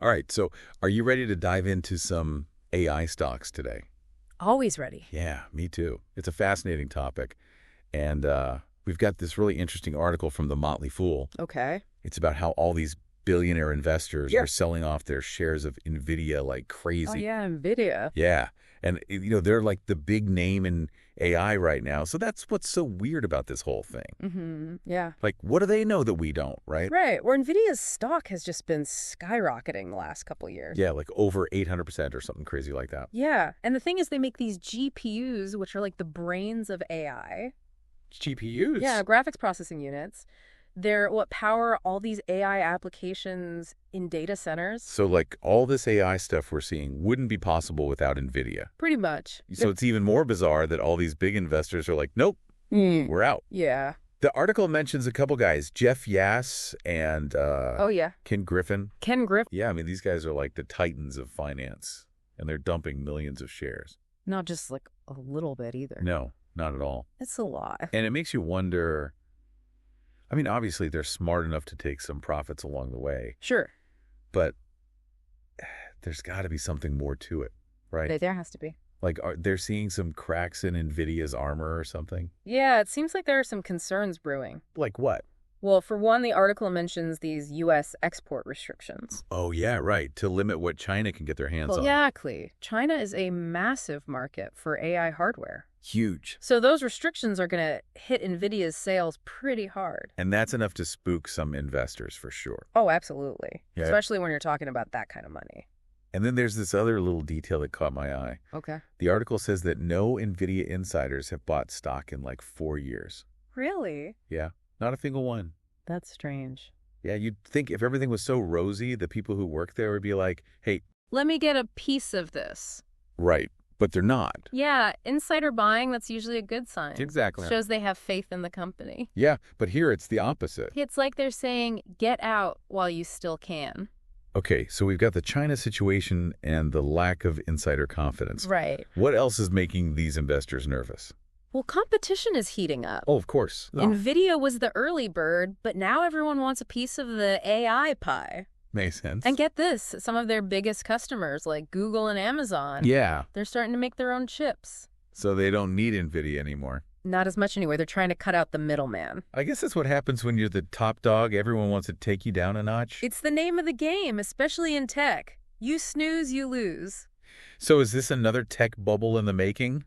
All right, so are you ready to dive into some AI stocks today? Always ready. Yeah, me too. It's a fascinating topic. And we've got this really interesting article from the Motley Fool. Okay. It's about how all these billionaire investors Yeah. are selling off their shares of Nvidia like crazy. Oh, yeah, Nvidia. Yeah. And, they're like the big name in AI right now. So that's what's so weird about this whole thing. Mm-hmm. Yeah. Like, what do they know that we don't, right? Right. Where Nvidia's stock has just been skyrocketing the last couple of years. Yeah, like over 800% or something crazy like that. Yeah. And the thing is, they make these GPUs, which are like the brains of AI. GPUs? Yeah, graphics processing units. They're what power all these AI applications in data centers. So, like, all this AI stuff we're seeing wouldn't be possible without Nvidia. Pretty much. So it's even more bizarre that all these big investors are like, nope, we're out. Yeah. The article mentions a couple guys, Jeff Yass and Oh, yeah. Ken Griffin. Ken Griffin. Yeah, I mean, these guys are like the titans of finance, and they're dumping millions of shares. Not just like a little bit either. No, not at all. It's a lot. And it makes you wonder, I mean, obviously they're smart enough to take some profits along the way, Sure. but there's got to be something more to it, right? There has to be. Like, they're seeing some cracks in Nvidia's armor or something? Yeah, it seems like there are some concerns brewing. Like what? Well, for one, the article mentions these U.S. export restrictions. Oh, yeah, right. To limit what China can get their hands on. Exactly. China is a massive market for AI hardware. Huge. So those restrictions are going to hit NVIDIA's sales pretty hard. And that's enough to spook some investors for sure. Oh, absolutely. Yeah. Especially when you're talking about that kind of money. And then there's this other little detail that caught my eye. Okay. The article says that no NVIDIA insiders have bought stock in like 4 years. Really? Yeah, not a single one. That's strange. Yeah, you'd think if everything was so rosy, the people who work there would be like, hey, Let me get a piece of this. right, but they're not. Yeah, insider buying, that's usually a good sign. Exactly. Shows they have faith in the company. Yeah, but here it's the opposite. It's like they're saying, get out while you still can. Okay, so we've got the China situation and the lack of insider confidence. Right. What else is making these investors nervous? Well, competition is heating up. Oh, of course. NVIDIA was the early bird, but now everyone wants a piece of the AI pie. Makes sense. And get this, some of their biggest customers, like Google and Amazon, Yeah, they're starting to make their own chips. so they don't need NVIDIA anymore. Not as much anyway. They're trying to cut out the middleman. I guess that's what happens when you're the top dog. Everyone wants to take you down a notch. It's the name of the game, especially in tech. You snooze, you lose. So is this another tech bubble in the making?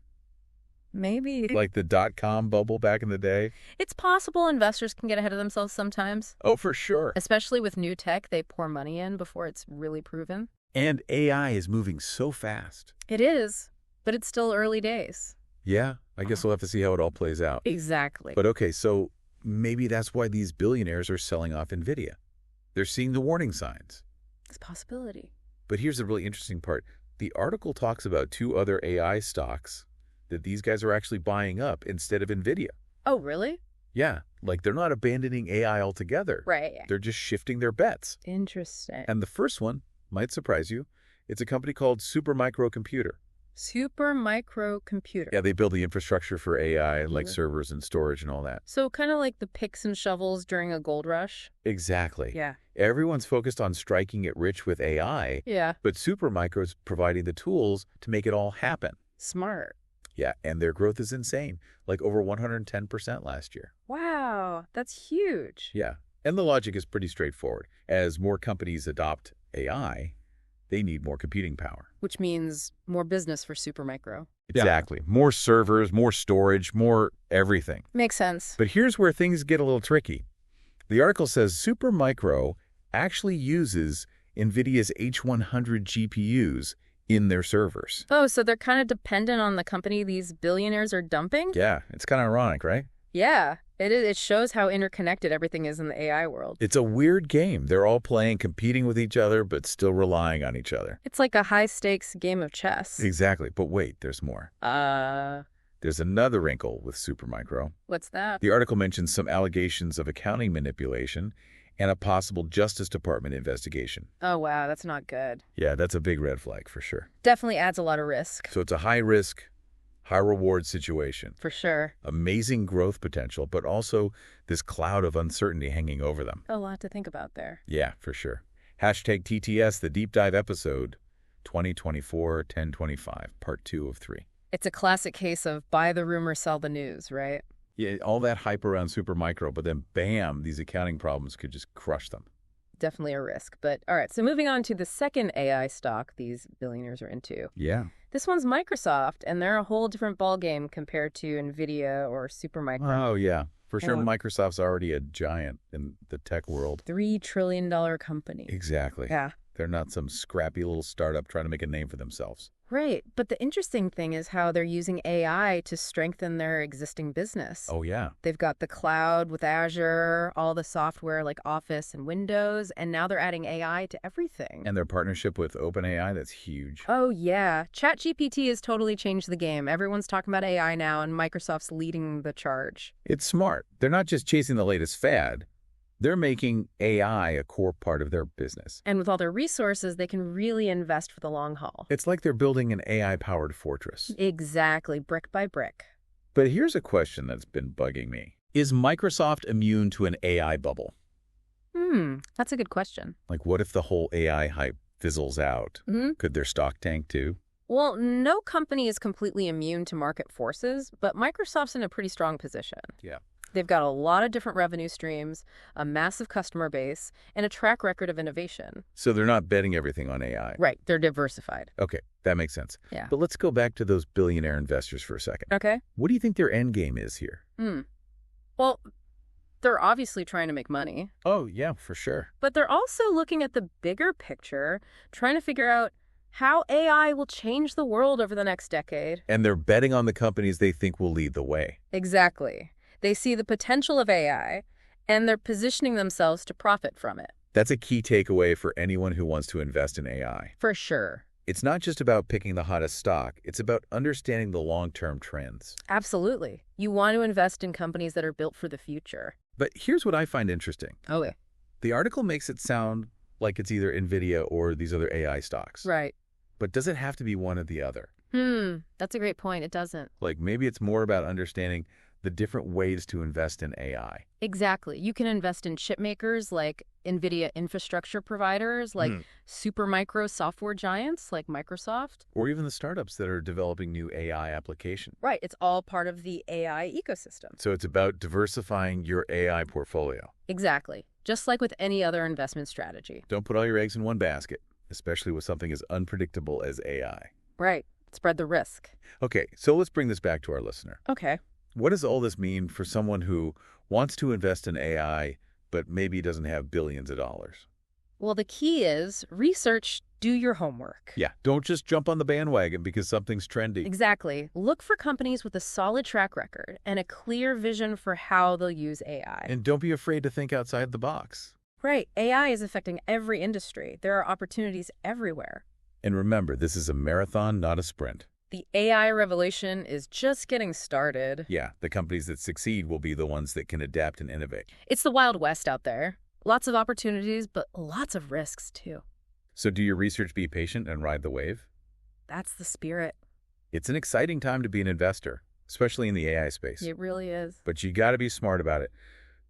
Maybe. Like the dot-com bubble back in the day? It's possible investors can get ahead of themselves sometimes. Oh, for sure. Especially with new tech, they pour money in before it's really proven. And AI is moving so fast. It is, but it's still early days. Yeah, I guess we'll have to see how it all plays out. Exactly. But okay, so maybe that's why these billionaires are selling off NVIDIA. They're seeing the warning signs. It's a possibility. But here's the really interesting part. The article talks about 2 other AI stocks that these guys are actually buying up instead of NVIDIA. Oh, really? Yeah, like they're not abandoning AI altogether. Right. They're just shifting their bets. Interesting. And the first one might surprise you. It's a company called Supermicro Computer. Supermicro computer. Yeah, they build the infrastructure for AI, like Mhm. servers and storage and all that. So kind of like the picks and shovels during a gold rush. Exactly. Yeah. Everyone's focused on striking it rich with AI, Yeah. but Supermicro's providing the tools to make it all happen. Smart. Yeah, and their growth is insane, like over 110% last year. Wow. That's huge. Yeah, and the logic is pretty straightforward. As more companies adopt AI, they need more computing power. Which means more business for Supermicro. Exactly. More servers, more storage, more everything. Makes sense. But here's where things get a little tricky. The article says Supermicro actually uses NVIDIA's H100 GPUs in their servers. Oh, so they're kind of dependent on the company these billionaires are dumping? Yeah, it's kind of ironic, right? Yeah. It is. It shows how interconnected everything is in the AI world. It's a weird game. They're all playing, competing with each other, but still relying on each other. It's like a high-stakes game of chess. Exactly. But wait, there's more. There's another wrinkle with Supermicro. What's that? The article mentions some allegations of accounting manipulation and a possible Justice Department investigation. Oh, wow. That's not good. Yeah, that's a big red flag for sure. Definitely adds a lot of risk. So it's a high-risk, high-reward situation. For sure. Amazing growth potential, but also this cloud of uncertainty hanging over them. A lot to think about there. Yeah, for sure. Hashtag TTS, the deep dive episode, 2024-1025, part 2 of 3. It's a classic case of buy the rumor, sell the news, right? Yeah, all that hype around Supermicro, but then bam, these accounting problems could just crush them. Definitely a risk. But all right, so moving on to the second AI stock these billionaires are into. Yeah. This one's Microsoft, and they're a whole different ballgame compared to Nvidia or Supermicro. Oh, yeah. For sure, Oh. Microsoft's already a giant in the tech world. $3 trillion company. Exactly. Yeah. They're not some scrappy little startup trying to make a name for themselves. Right. But the interesting thing is how they're using AI to strengthen their existing business. Oh, yeah. They've got the cloud with Azure, all the software like Office and Windows, and now they're adding AI to everything. And their partnership with OpenAI, that's huge. Oh, yeah. ChatGPT has totally changed the game. Everyone's talking about AI now, and Microsoft's leading the charge. It's smart. They're not just chasing the latest fad. They're making AI a core part of their business. And with all their resources, they can really invest for the long haul. It's like they're building an AI-powered fortress. Exactly, brick by brick. But here's a question that's been bugging me. Is Microsoft immune to an AI bubble? That's a good question. Like, what if the whole AI hype fizzles out? Mm-hmm. Could their stock tank too? Well, no company is completely immune to market forces, but Microsoft's in a pretty strong position. Yeah. They've got a lot of different revenue streams, a massive customer base, and a track record of innovation. So they're not betting everything on AI. Right, they're diversified. Okay, that makes sense. Yeah. But let's go back to those billionaire investors for a second. Okay. What do you think their end game is here? Well, they're obviously trying to make money, Oh, yeah, for sure. but they're also looking at the bigger picture, trying to figure out how AI will change the world over the next decade. And they're betting on the companies they think will lead the way. Exactly. They see the potential of AI, and they're positioning themselves to profit from it. That's a key takeaway for anyone who wants to invest in AI. For sure. It's not just about picking the hottest stock. It's about understanding the long-term trends. Absolutely. You want to invest in companies that are built for the future. But here's what I find interesting. Okay. The article makes it sound like it's either Nvidia or these other AI stocks. Right. But does it have to be one or the other? That's a great point. It doesn't. Like, maybe it's more about understanding the different ways to invest in AI. Exactly. You can invest in chip makers like Nvidia infrastructure providers, like Supermicro software giants like Microsoft. Or even the startups that are developing new AI applications. Right. It's all part of the AI ecosystem. So it's about diversifying your AI portfolio. Exactly. Just like with any other investment strategy. Don't put all your eggs in one basket, especially with something as unpredictable as AI. Right. Spread the risk. Okay, so let's bring this back to our listener. Okay. What does all this mean for someone who wants to invest in AI, but maybe doesn't have billions of dollars? Well, the key is research, do your homework. Yeah, don't just jump on the bandwagon because something's trendy. Exactly. Look for companies with a solid track record and a clear vision for how they'll use AI. And don't be afraid to think outside the box. Right. AI is affecting every industry. There are opportunities everywhere. And remember, this is a marathon, not a sprint. The AI revolution is just getting started. Yeah, the companies that succeed will be the ones that can adapt and innovate. It's the Wild West out there. Lots of opportunities, but lots of risks, too. So do your research, be patient, and ride the wave. That's the spirit. It's an exciting time to be an investor, especially in the AI space. It really is. But you got to be smart about it.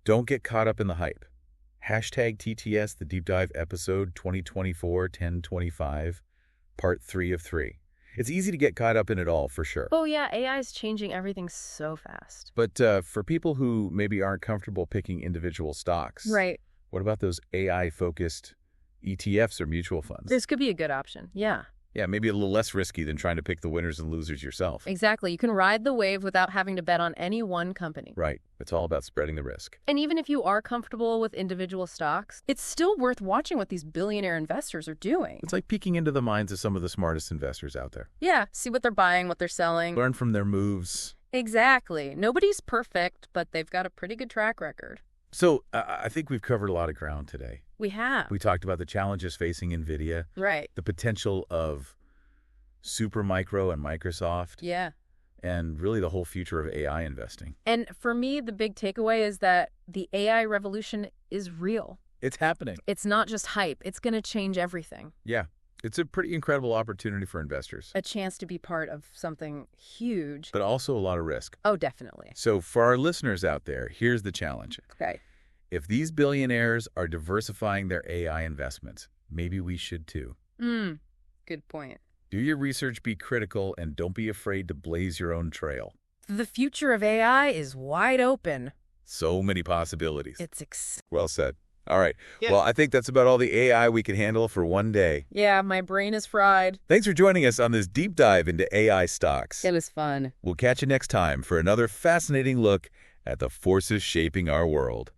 Don't get caught up in the hype. Hashtag TTS, the deep dive episode 2024-1025, part 3 of 3. It's easy to get caught up in it all, for sure. Oh, yeah, AI is changing everything so fast. But for people who maybe aren't comfortable picking individual stocks, Right. what about those AI-focused ETFs or mutual funds? This could be a good option. Yeah. Yeah, maybe a little less risky than trying to pick the winners and losers yourself. Exactly. You can ride the wave without having to bet on any one company. Right. It's all about spreading the risk. And even if you are comfortable with individual stocks, it's still worth watching what these billionaire investors are doing. It's like peeking into the minds of some of the smartest investors out there. Yeah, see what they're buying, what they're selling. Learn from their moves. Exactly. Nobody's perfect, but they've got a pretty good track record. So I think we've covered a lot of ground today. We have. We talked about the challenges facing Nvidia, Right. the potential of Supermicro and Microsoft, Yeah. and really the whole future of AI investing. And for me, the big takeaway is that the AI revolution is real. It's happening. It's not just hype. It's going to change everything. Yeah. It's a pretty incredible opportunity for investors, A chance to be part of something huge. but also a lot of risk. Oh, definitely. So for our listeners out there, here's the challenge. Okay. If these billionaires are diversifying their AI investments, maybe we should too. Good point. Do your research, be critical, and don't be afraid to blaze your own trail. The future of AI is wide open. So many possibilities. It's Well said. All right. Yeah. Well, I think that's about all the AI we can handle for one day. Yeah, my brain is fried. Thanks for joining us on this deep dive into AI stocks. It was fun. We'll catch you next time for another fascinating look at the forces shaping our world.